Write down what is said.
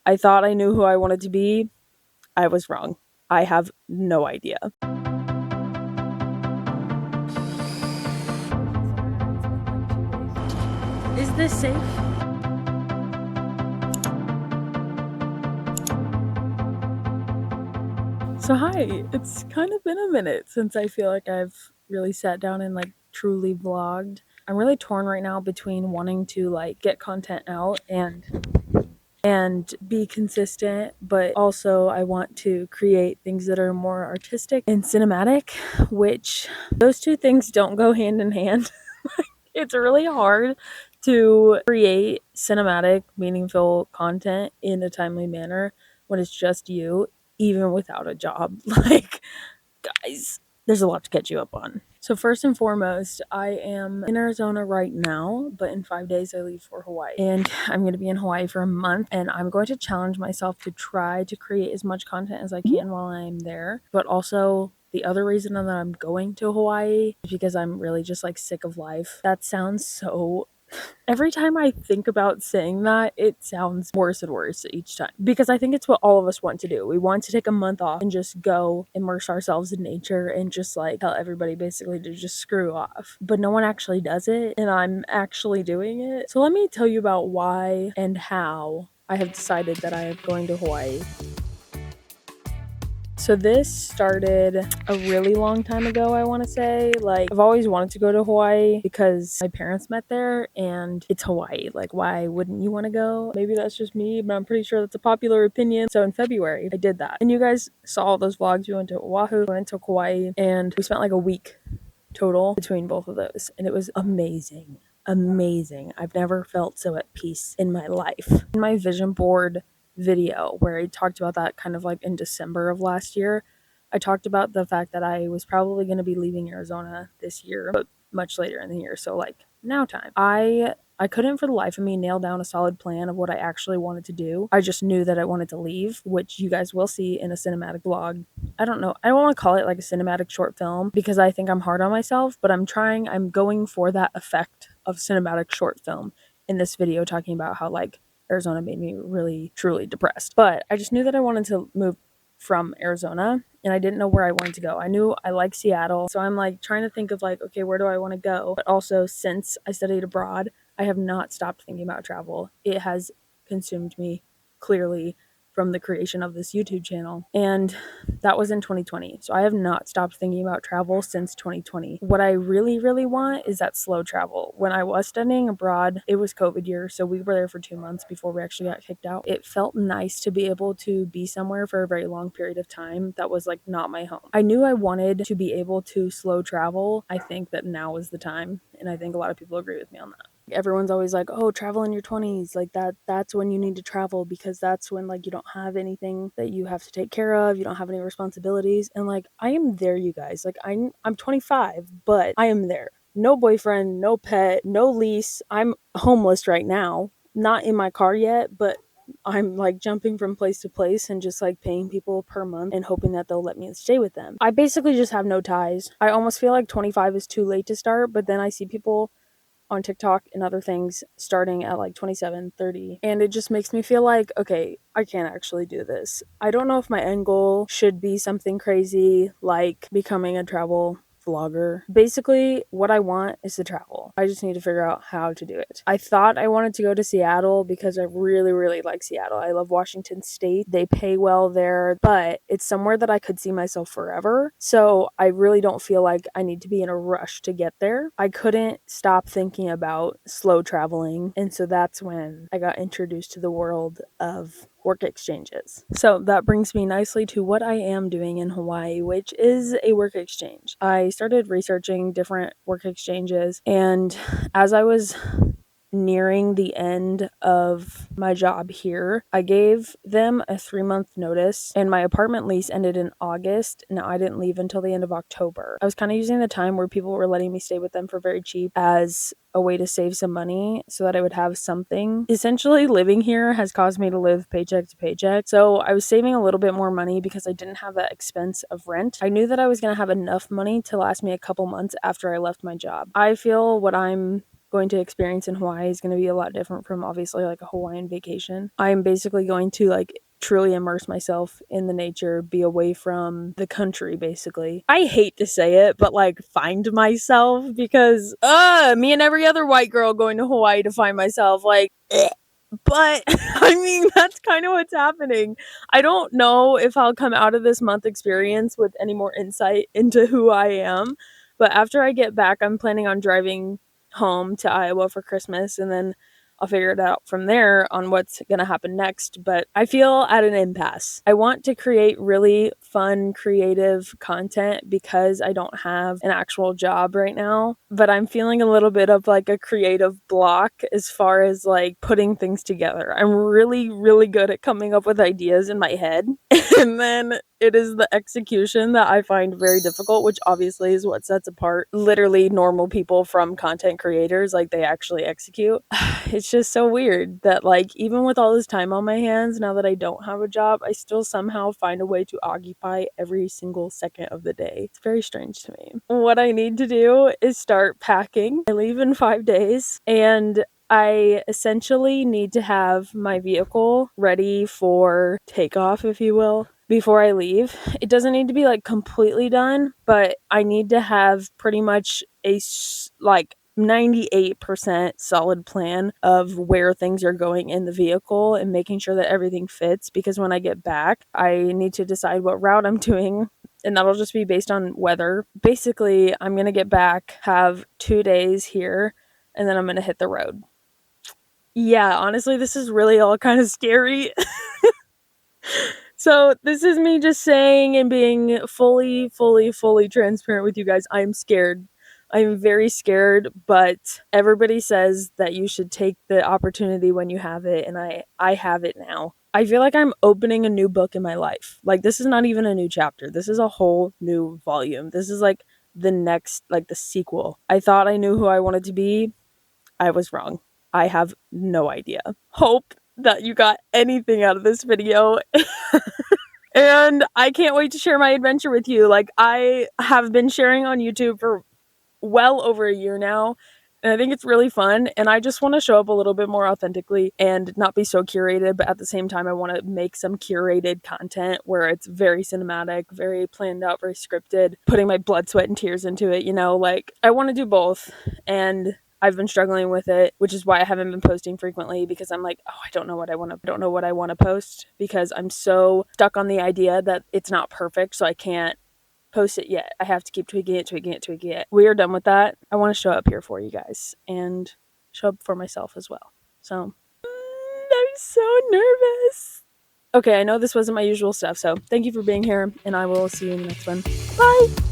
I thought I knew who I wanted to be. I was wrong. I have no idea. Is this safe? So hi, it's kind of been a minute since I feel like I've really sat down and like truly vlogged. I'm really torn right now between wanting to like get content out and be consistent, but also I want to create things that are more artistic and cinematic, which those two things don't go hand in hand. It's really hard to create cinematic, meaningful content in a timely manner when it's just you, even without a job. Like, guys, there's a lot to catch you up on. So first and foremost, I am in Arizona right now, but in 5 days I leave for Hawaii. And I'm going to be in Hawaii for a month, and I'm going to challenge myself to try to create as much content as I can while I'm there. But also, the other reason that I'm going to Hawaii is because I'm really just like sick of life. That sounds so, every time I think about saying that, it sounds worse and worse each time. Because I think it's what all of us want to do. We want to take a month off and just go immerse ourselves in nature and just like tell everybody basically to just screw off. But no one actually does it, and I'm actually doing it. So let me tell you about why and how I have decided that I am going to Hawaii. So this started a really long time ago, I want to say. Like, I've always wanted to go to Hawaii because my parents met there and it's Hawaii. Like, why wouldn't you want to go? Maybe that's just me, but I'm pretty sure that's a popular opinion. So in February, I did that. And you guys saw all those vlogs. We went to Oahu, went to Kauai, and we spent like a week total between both of those. And it was amazing. Amazing. I've never felt so at peace in my life. In my vision board video where I talked about that kind of like in December of last year, I talked about the fact that I was probably going to be leaving Arizona this year, but much later in the year. So like now time. I couldn't for the life of me nail down a solid plan of what I actually wanted to do. I just knew that I wanted to leave, which you guys will see in a cinematic vlog. I don't know. I don't want to call it like a cinematic short film because I think I'm hard on myself, but I'm going for that effect of cinematic short film in this video, talking about how like Arizona made me really truly depressed. But I just knew that I wanted to move from Arizona and I didn't know where I wanted to go. I knew I like Seattle. So I'm like trying to think of like, okay, where do I want to go? But also, since I studied abroad, I have not stopped thinking about travel. It has consumed me clearly from the creation of this YouTube channel. And that was in 2020. So I have not stopped thinking about travel since 2020. What I really, really want is that slow travel. When I was studying abroad, it was COVID year. So we were there for 2 months before we actually got kicked out. It felt nice to be able to be somewhere for a very long period of time that was like not my home. I knew I wanted to be able to slow travel. I think that now is the time. And I think a lot of people agree with me on that. Everyone's always like, oh, travel in your 20s, like that's when you need to travel because that's when like you don't have anything that you have to take care of, you don't have any responsibilities. And like I am there, you guys. Like I'm 25, but I am there. No boyfriend, no pet, no lease. I'm homeless right now, not in my car yet, but I'm like jumping from place to place and just like paying people per month and hoping that they'll let me stay with them. I basically just have no ties. I almost feel like 25 is too late to start, but then I see people on TikTok and other things starting at like 27, 30. And it just makes me feel like, okay, I can't actually do this. I don't know if my end goal should be something crazy like becoming a travel vlogger. Basically, what I want is to travel. I just need to figure out how to do it. I thought I wanted to go to Seattle because I really, really like Seattle. I love Washington State. They pay well there, but it's somewhere that I could see myself forever. So I really don't feel like I need to be in a rush to get there. I couldn't stop thinking about slow traveling. And so that's when I got introduced to the world of work exchanges. So that brings me nicely to what I am doing in Hawaii, which is a work exchange. I started researching different work exchanges, and as I was nearing the end of my job here, I gave them a 3-month notice, and my apartment lease ended in August. Now, I didn't leave until the end of October. I was kind of using the time where people were letting me stay with them for very cheap as a way to save some money so that I would have something. Essentially, living here has caused me to live paycheck to paycheck. So I was saving a little bit more money because I didn't have that expense of rent. I knew that I was going to have enough money to last me a couple months after I left my job. I feel what I'm going to experience in Hawaii is going to be a lot different from obviously like a Hawaiian vacation. I'm basically going to like truly immerse myself in the nature, be away from the country basically. I hate to say it, but like find myself because me and every other white girl going to Hawaii to find myself like but I mean that's kind of what's happening. I don't know if I'll come out of this month experience with any more insight into who I am, but after I get back I'm planning on driving home to Iowa for Christmas, and then I'll figure it out from there on what's going to happen next. But I feel at an impasse. I want to create really fun, creative content because I don't have an actual job right now, but I'm feeling a little bit of like a creative block as far as like putting things together. I'm really, really good at coming up with ideas in my head, and then it is the execution that I find very difficult, which obviously is what sets apart literally normal people from content creators. Like they actually execute. It's just so weird that like even with all this time on my hands, now that I don't have a job, I still somehow find a way to occupy every single second of the day. It's very strange to me. What I need to do is start packing. I leave in 5 days, and I essentially need to have my vehicle ready for takeoff, if you will, before I leave. It doesn't need to be like completely done, but I need to have pretty much a like 98% solid plan of where things are going in the vehicle and making sure that everything fits, because when I get back, I need to decide what route I'm doing, and that'll just be based on weather. Basically, I'm going to get back, have 2 days here, and then I'm going to hit the road. Yeah, honestly, this is really all kind of scary. So this is me just saying and being fully transparent with you guys. I'm scared. I'm very scared, but everybody says that you should take the opportunity when you have it, and I have it now. I feel like I'm opening a new book in my life. Like this is not even a new chapter. This is a whole new volume. This is like the next, like the sequel. I thought I knew who I wanted to be. I was wrong. I have no idea. Hope that you got anything out of this video. And I can't wait to share my adventure with you. Like, I have been sharing on YouTube for well over a year now, and I think it's really fun, and I just want to show up a little bit more authentically and not be so curated, but at the same time I want to make some curated content where it's very cinematic, very planned out, very scripted, putting my blood, sweat, and tears into it, you know? Like, I want to do both, and I've been struggling with it, which is why I haven't been posting frequently, because I'm like, oh, I don't know what I want to post, because I'm so stuck on the idea that it's not perfect, so I can't post it yet. I have to keep tweaking it. We are done with that. I want to show up here for you guys and show up for myself as well. So, I'm so nervous. Okay, I know this wasn't my usual stuff, so thank you for being here, and I will see you in the next one. Bye!